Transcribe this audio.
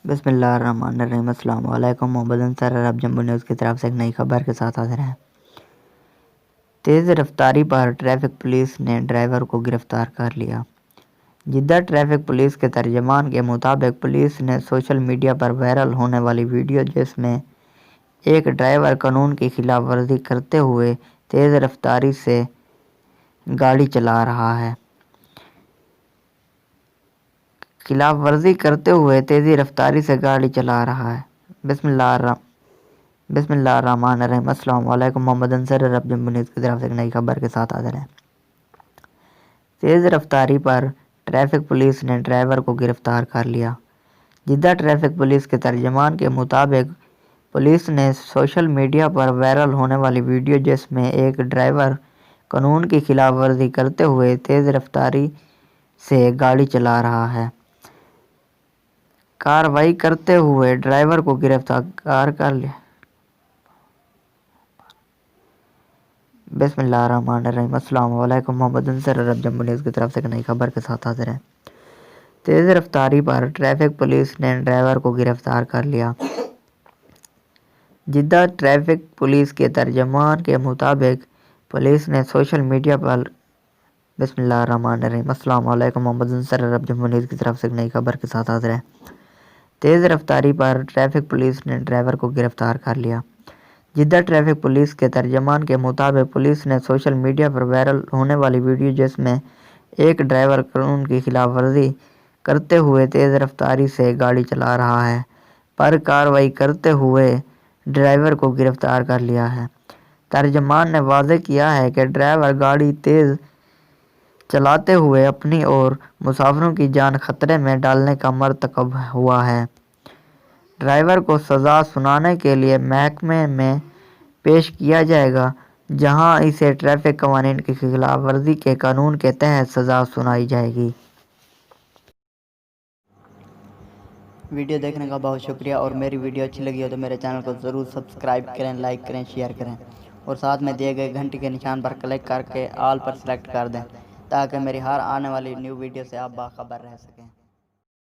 بسم اللہ الرحمن الرحیم۔ السلام علیکم۔ محمد انصر عرب جمبو نیوز کی طرف سے ایک نئی خبر کے ساتھ حاضر ہیں۔ تیز رفتاری پر ٹریفک پولیس نے ڈرائیور کو گرفتار کر لیا۔ جدہ ٹریفک پولیس کے ترجمان کے مطابق پولیس نے سوشل میڈیا پر وائرل ہونے والی ویڈیو جس میں ایک ڈرائیور قانون کی خلاف ورزی کرتے ہوئے تیز رفتاری سے گاڑی چلا رہا ہے بسم اللہ الرحمن الرحیم۔ السلام علیکم۔ محمد انصر عرب جمبو نیوز کی طرف سے ایک نئی خبر کے ساتھ حاضر ہیں۔ تیز رفتاری پر ٹریفک پولیس نے ڈرائیور کو گرفتار کر لیا۔ جدہ ٹریفک پولیس کے ترجمان کے مطابق پولیس نے سوشل میڈیا پر وائرل ہونے والی ویڈیو جس میں ایک ڈرائیور قانون کی خلاف ورزی کرتے ہوئے تیز رفتاری سے گاڑی چلا رہا ہے، کارروائی کرتے ہوئے ڈرائیور کو گرفتار کر لیا۔ بسم اللہ الرحمن الرحیم۔ السلام علیکم۔ محمد انصر عرب جمبو نیوز کی طرف سے ایک نئی خبر کے ساتھ حاضر ہیں۔ تیز رفتاری پر ٹریفک پولیس نے ڈرائیور کو گرفتار کر لیا۔ جدہ ٹریفک پولیس کے ترجمان کے مطابق پولیس نے سوشل میڈیا پر بسم اللہ الرحمن الرحیم۔ السلام علیکم۔ محمد انصر عرب جمبو نیوز کی طرف سے ایک نئی خبر کے ساتھ حاضر ہیں۔ تیز رفتاری پر ٹریفک پولیس نے ڈرائیور کو گرفتار کر لیا۔ جدہ ٹریفک پولیس کے ترجمان کے مطابق پولیس نے سوشل میڈیا پر وائرل ہونے والی ویڈیو جس میں ایک ڈرائیور قانون کی خلاف ورزی کرتے ہوئے تیز رفتاری سے گاڑی چلا رہا ہے پر کارروائی کرتے ہوئے ڈرائیور کو گرفتار کر لیا ہے۔ ترجمان نے واضح کیا ہے کہ ڈرائیور گاڑی تیز چلاتے ہوئے اپنی اور مسافروں کی جان خطرے میں ڈالنے کا مرتکب ہوا ہے۔ ڈرائیور کو سزا سنانے کے لیے محکمے میں پیش کیا جائے گا جہاں اسے ٹریفک قوانین کی خلاف ورزی کے قانون کے تحت سزا سنائی جائے گی۔ ویڈیو دیکھنے کا بہت شکریہ، اور میری ویڈیو اچھی لگی ہو تو میرے چینل کو ضرور سبسکرائب کریں، لائک کریں، شیئر کریں اور ساتھ میں دیے گئے گھنٹی کے نشان پر کلک کر کے آل پر سلیکٹ کر دیں تاکہ میری ہر آنے والی نیو ویڈیو سے آپ باخبر رہ سکیں۔